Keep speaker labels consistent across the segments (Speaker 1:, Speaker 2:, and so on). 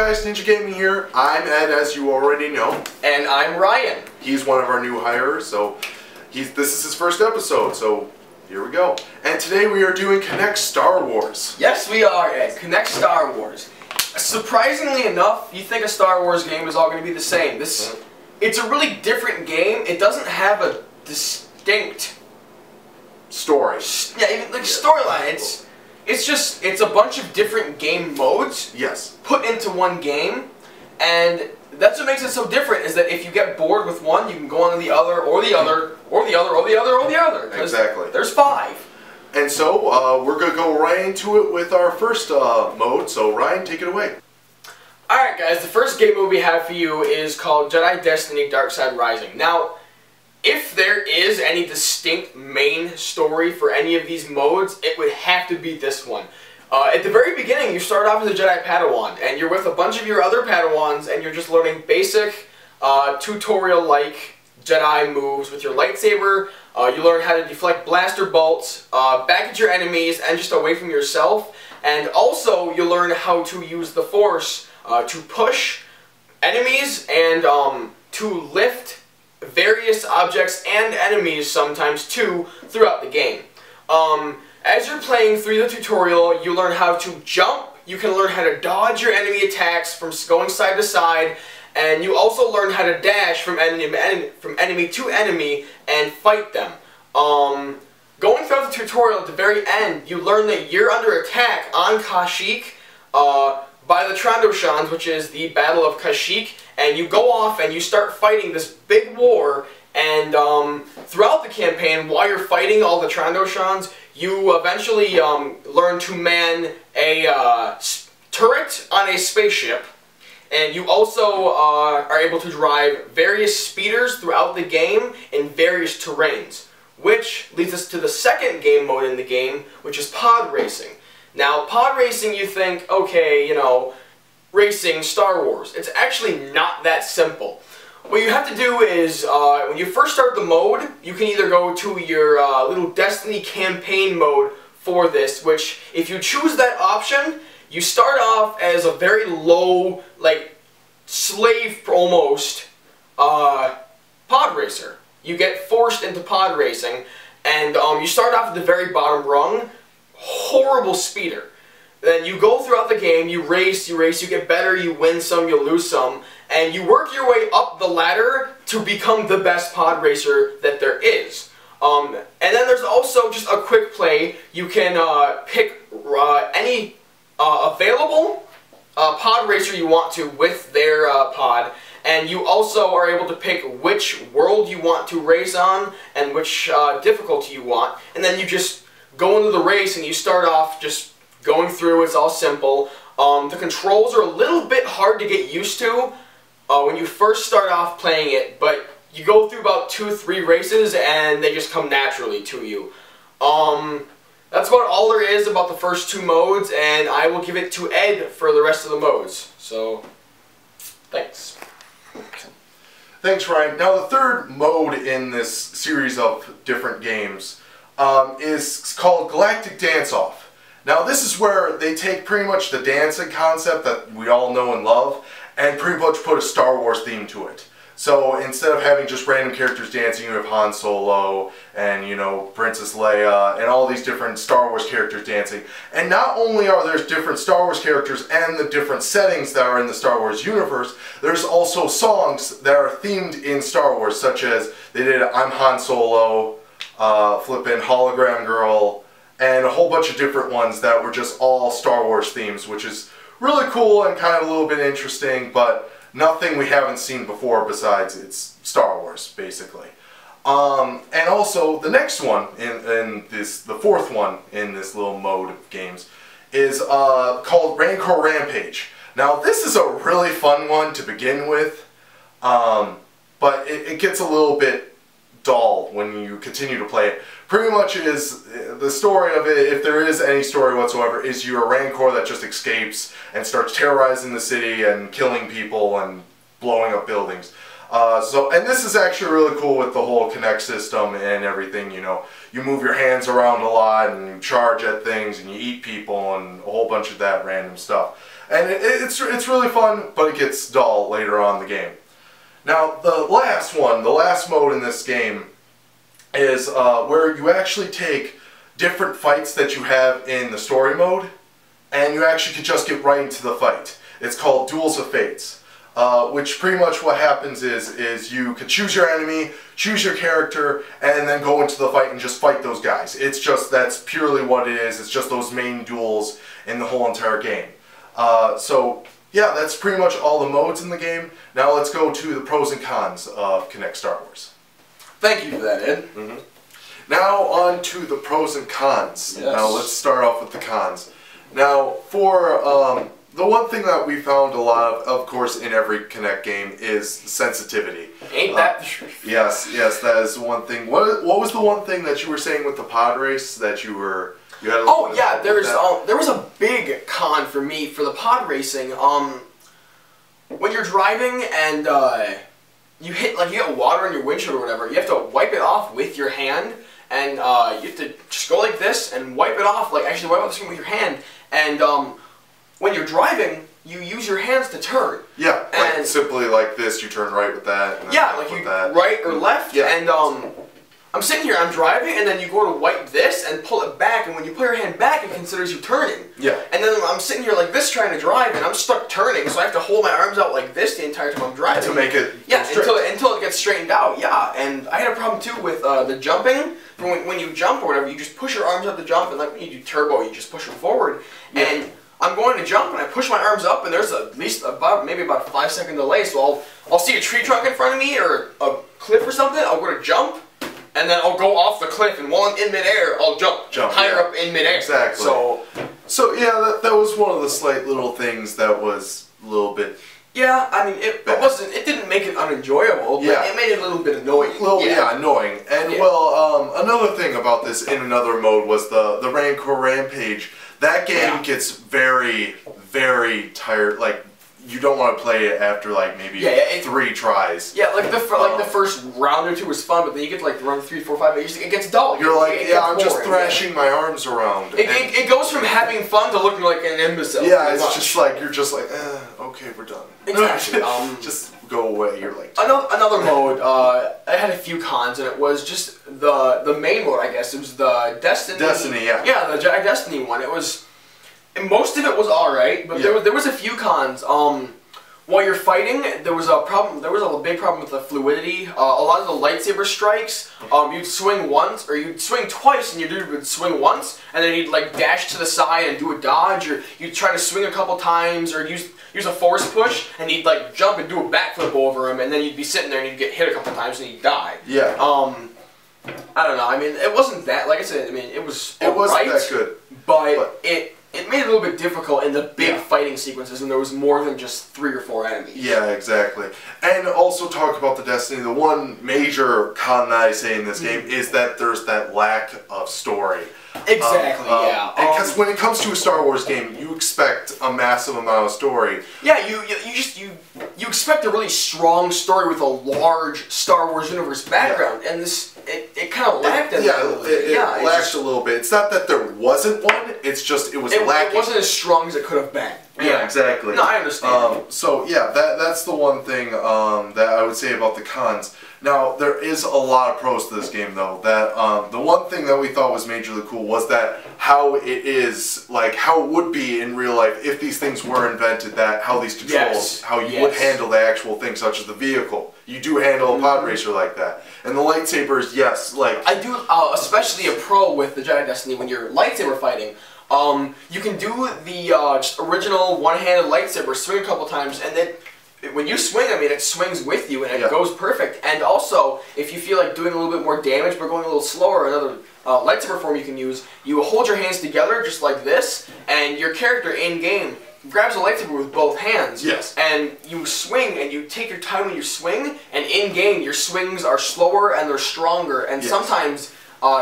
Speaker 1: guys, Ninja Gaming here. I'm Ed, as you already know.
Speaker 2: And I'm Ryan.
Speaker 1: He's one of our new hires, so this is his first episode, so here we go. And today we are doing Kinect Star Wars.
Speaker 2: Yes, we are, Ed. Kinect Star Wars. Surprisingly enough, you think a Star Wars game is all going to be the same. It's a really different game. It doesn't have a distinct
Speaker 1: story.
Speaker 2: Yeah, even like storyline. It's a bunch of different game modes.
Speaker 1: Yes. Put
Speaker 2: into one game, and that's what makes it so different. Is that if you get bored with one, you can go on to the other, or the other, or the other, or the other, or the other.
Speaker 1: Exactly.
Speaker 2: There's 5.
Speaker 1: And so we're gonna go right into it with our first mode. So Ryan, take it away.
Speaker 2: Alright guys, the first game mode we have for you is called Jedi Destiny Dark Side Rising. Now, if there is any distinct main story for any of these modes, it would have to be this one. At the very beginning, you start off as a Jedi Padawan, and you're with a bunch of your other Padawans, and you're just learning basic, tutorial-like Jedi moves with your lightsaber. You learn how to deflect blaster bolts, back at your enemies, and just away from yourself. And also, you learn how to use the Force to push enemies and to lift various objects and enemies sometimes too throughout the game. As you're playing through the tutorial, you learn how to jump, you can learn how to dodge your enemy attacks from going side to side, and you also learn how to dash from enemy to enemy and fight them. Going throughout the tutorial at the very end, you learn that you're under attack on Kashyyyk by the Trandoshans, which is the Battle of Kashyyyk, and you go off and you start fighting this big war, and throughout the campaign, while you're fighting all the Trandoshans, you eventually learn to man a turret on a spaceship, and you also are able to drive various speeders throughout the game in various terrains, which leads us to the second game mode in the game, which is pod racing. Now, pod racing, you think, okay, you know, racing Star Wars. It's actually not that simple. What you have to do is, when you first start the mode, you can either go to your little Destiny campaign mode for this, which, if you choose that option, you start off as a very low, like, slave almost, pod racer. You get forced into pod racing, and you start off at the very bottom rung. Horrible speeder. Then you go throughout the game, you race, you get better, you win some, you lose some, and you work your way up the ladder to become the best pod racer that there is. And then there's also just a quick play. You can pick any available pod racer you want to with their pod, and you also are able to pick which world you want to race on and which difficulty you want, and then you just go into the race and you start off just going through. It's all simple. The controls are a little bit hard to get used to when you first start off playing it, but you go through about 2-3 races and they just come naturally to you. That's about all there is about the first 2 modes, and I will give it to Ed for the rest of the modes. So, thanks.
Speaker 1: Thanks, Ryan. Now, the third mode in this series of different games is called Galactic Dance-Off. Now, this is where they take pretty much the dancing concept that we all know and love and pretty much put a Star Wars theme to it. So instead of having just random characters dancing, you have Han Solo and, you know, Princess Leia and all these different Star Wars characters dancing. And not only are there different Star Wars characters and the different settings that are in the Star Wars universe, there's also songs that are themed in Star Wars, such as they did I'm Han Solo, flippin' Hologram Girl, and a whole bunch of different ones that were just all Star Wars themes, which is really cool and kind of a little bit interesting, but nothing we haven't seen before besides it's Star Wars, basically. And also, the next one, the fourth one in this little mode of games, is called Rancor Rampage. Now, this is a really fun one to begin with, but it gets a little bit dull when you continue to play it. Pretty much is the story of it, if there is any story whatsoever, is you're a Rancor that just escapes and starts terrorizing the city and killing people and blowing up buildings. And this is actually really cool with the whole Kinect system and everything. You know, you move your hands around a lot and you charge at things and you eat people and a whole bunch of that random stuff. And it's really fun, but it gets dull later on in the game. Now, the last mode in this game is where you actually take different fights that you have in the story mode, and you actually can just get right into the fight. It's called Duels of Fates, which pretty much what happens is you can choose your enemy, choose your character, and then go into the fight and just fight those guys. It's just, that's purely what it is. It's just those main duels in the whole entire game. So, yeah, that's pretty much all the modes in the game. Now let's go to the pros and cons of Kinect Star Wars.
Speaker 2: Thank you for that, Ed.
Speaker 1: Now on to the pros and cons.
Speaker 2: Yes.
Speaker 1: Now let's start off with the cons. Now for the one thing that we found a lot of course, in every Kinect game is sensitivity.
Speaker 2: Ain't that the truth?
Speaker 1: Yes, that is one thing. What was the one thing that you were saying with the pod race that you had?
Speaker 2: Oh yeah, there was a big con for me for the pod racing. When you're driving and you get water in your windshield or whatever, you have to wipe it off with your hand, and you have to just go like this and wipe it off, actually wipe off the screen with your hand, and when you're driving, you use your hands to turn.
Speaker 1: Yeah,
Speaker 2: and
Speaker 1: simply like this, you turn right with that. And then
Speaker 2: yeah, right or left,
Speaker 1: yeah.
Speaker 2: And I'm sitting here, I'm driving, and then you go to wipe this and pull it back, and when you pull your hand back, it considers you turning.
Speaker 1: Yeah.
Speaker 2: And then I'm sitting here like this trying to drive, and I'm stuck turning, so I have to hold my arms out like this the entire time I'm driving.
Speaker 1: To make it
Speaker 2: until it gets straightened out, yeah. And I had a problem too with the jumping. When you jump or whatever, you just push your arms up to jump, and like when you do turbo, you just push them forward.
Speaker 1: Yeah.
Speaker 2: And I'm going to jump, and I push my arms up, and there's at least maybe about a 5-second delay, so I'll see a tree trunk in front of me, or a cliff or something, I'll go to jump, and then I'll go off the cliff, and while I'm in midair, I'll jump higher up in midair.
Speaker 1: Exactly. So yeah, that was one of the slight little things that was a little bit...
Speaker 2: Yeah, I mean, it didn't make it unenjoyable, but it made it a little bit annoying.
Speaker 1: Annoying. And, well, another thing about this in another mode was the Rancor Rampage. That game gets very, very tired. Like, you don't want to play it after, maybe 3 tries.
Speaker 2: Yeah, the first round or 2 was fun, but then you get to, round 3, 4, 5, it gets dull.
Speaker 1: You're I'm just thrashing my arms around.
Speaker 2: It goes from having fun to looking like an imbecile.
Speaker 1: Yeah, it's just you're just okay, we're done.
Speaker 2: Exactly.
Speaker 1: Just go away. You're like...
Speaker 2: Another mode, I had a few cons, and it was just the main mode, I guess. It was the Destiny.
Speaker 1: Destiny, yeah.
Speaker 2: Yeah, the Jedi Destiny one. It was... And most of it was alright, but there was a few cons. While you're fighting, there was a problem. There was a big problem with the fluidity. A lot of the lightsaber strikes, you'd swing once, or you'd swing twice, and your dude would swing once, and then you'd dash to the side and do a dodge, or you'd try to swing a couple times, or use a force push, and he'd jump and do a backflip over him, and then you'd be sitting there and you'd get hit a couple times and you'd die.
Speaker 1: Yeah.
Speaker 2: I don't know. I mean, it wasn't that. Like I said, I mean, it wasn't
Speaker 1: that good,
Speaker 2: but it made it a little bit difficult in the big fighting sequences when there was more than just 3 or 4 enemies.
Speaker 1: Yeah, exactly. And also talk about the Destiny, the one major con that I say in this game is that there's that lack of story.
Speaker 2: Exactly, yeah.
Speaker 1: Because when it comes to a Star Wars game, you expect a massive amount of story.
Speaker 2: Yeah, you expect a really strong story with a large Star Wars universe background, and it kind of lacked in that a little bit.
Speaker 1: It lacked a little bit. It's not that there wasn't one, it's just it was lacking.
Speaker 2: It wasn't as strong as it could have been.
Speaker 1: Yeah, exactly.
Speaker 2: No, I understand.
Speaker 1: So yeah, that's the one thing that I would say about the cons. Now, there is a lot of pros to this game, though. That the one thing that we thought was majorly cool was that how it is, how it would be in real life if these things were invented, that how these controls, how you would handle the actual thing, such as the vehicle. You do handle a pod racer like that. And the lightsabers, yes,
Speaker 2: I do, especially a pro with the Jedi Destiny when you're lightsaber fighting. You can do the just original one-handed lightsaber, swing a couple times, and then when you swing, I mean, it swings with you, and it goes perfect. And also, if you feel like doing a little bit more damage but going a little slower, another lightsaber form you can use, you hold your hands together just like this, and your character in-game grabs a lightsaber with both hands.
Speaker 1: Yes.
Speaker 2: And you swing, and you take your time when you swing, and in-game, your swings are slower and they're stronger, and sometimes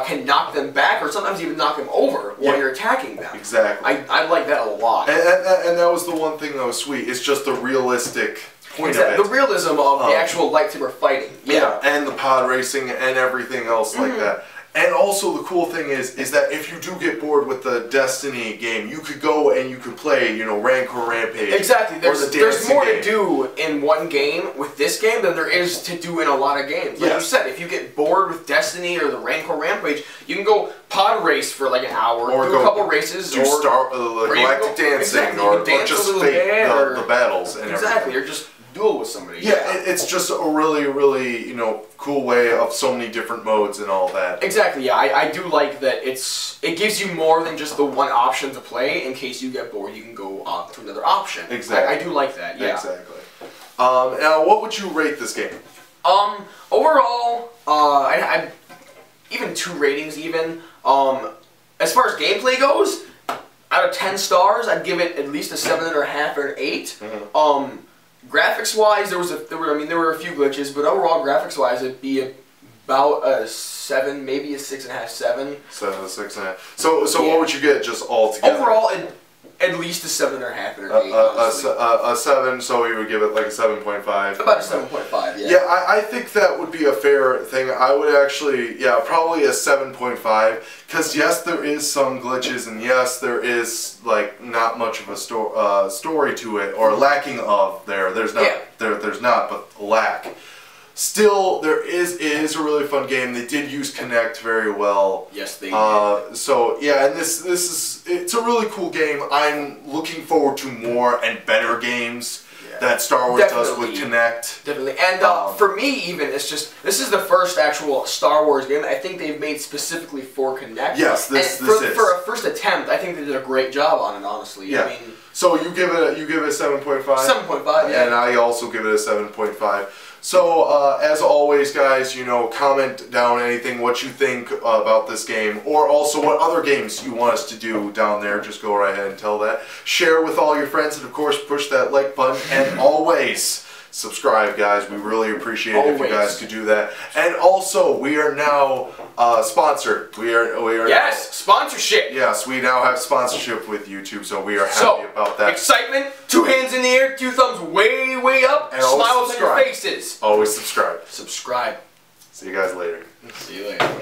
Speaker 2: can knock them back, or sometimes even knock them over while you're attacking them.
Speaker 1: Exactly.
Speaker 2: I like that a lot.
Speaker 1: And that was the one thing that was sweet. It's just the realistic point of it.
Speaker 2: The realism of the actual lightsaber fighting.
Speaker 1: Yeah, and the pod racing and everything else like that. And also the cool thing is that if you do get bored with the Destiny game, you could go and you could play, you know, Rancor Rampage.
Speaker 2: Exactly. There's more
Speaker 1: game.
Speaker 2: to do in one game with this game than there is to do in a lot of games. Like you said, if you get bored with Destiny or the Rancor Rampage, you can go pod race for like an hour, or do a couple races,
Speaker 1: do galactic dancing, or just fake the battles and everything.
Speaker 2: Or just duel with somebody.
Speaker 1: Yeah, it's just a really, really, you know, cool way of so many different modes and all that.
Speaker 2: Exactly, yeah. I do like that it gives you more than just the one option to play. In case you get bored, you can go on to another option.
Speaker 1: Exactly.
Speaker 2: I do like that, yeah.
Speaker 1: Exactly. Now, what would you rate this game?
Speaker 2: Overall, I even 2 ratings even. As far as gameplay goes, out of 10 stars, I'd give it at least a 7.5 or an 8.
Speaker 1: Mm-hmm.
Speaker 2: Graphics-wise, there were a few glitches, but overall, graphics-wise, it'd be about a 7, maybe a 6.5, 7.
Speaker 1: 7, 6.5. So what would you get just all together?
Speaker 2: Overall, at least a 7.5 or an 8.
Speaker 1: A 7, so you would give it like a 7.5.
Speaker 2: About a 7.5, yeah.
Speaker 1: Yeah, I think that would be a fair thing. I would actually, probably a 7.5. Because yes, there is some glitches, and yes, there is like not much of a story to it, or lacking of there. There's not. There's not, but lack. Still, it is a really fun game. They did use Kinect very well.
Speaker 2: Yes, they did.
Speaker 1: So yeah, and it's a really cool game. I'm looking forward to more and better games that Star Wars does with Kinect.
Speaker 2: Definitely, and for me even, this is the first actual Star Wars game I think they've made specifically for Kinect.
Speaker 1: Yes, this is.
Speaker 2: For a first attempt, I think they did a great job on it, honestly.
Speaker 1: Yeah.
Speaker 2: I mean,
Speaker 1: so you give it a 7.5?
Speaker 2: 7.5, yeah.
Speaker 1: And I also give it a 7.5. So, as always, guys, you know, comment down anything, what you think about this game, or also what other games you want us to do down there. Just go right ahead and tell that. Share with all your friends, and of course, push that like button, and always subscribe, guys. We really appreciate it if you guys could do that. And also, we are now sponsored. We are
Speaker 2: yes, sponsorship.
Speaker 1: Yes, we now have sponsorship with YouTube, so we are happy about that.
Speaker 2: Excitement, 2 hands in the air, 2 thumbs way, way up, and smiles on your faces.
Speaker 1: Always subscribe.
Speaker 2: Subscribe.
Speaker 1: See you guys later.
Speaker 2: See you later.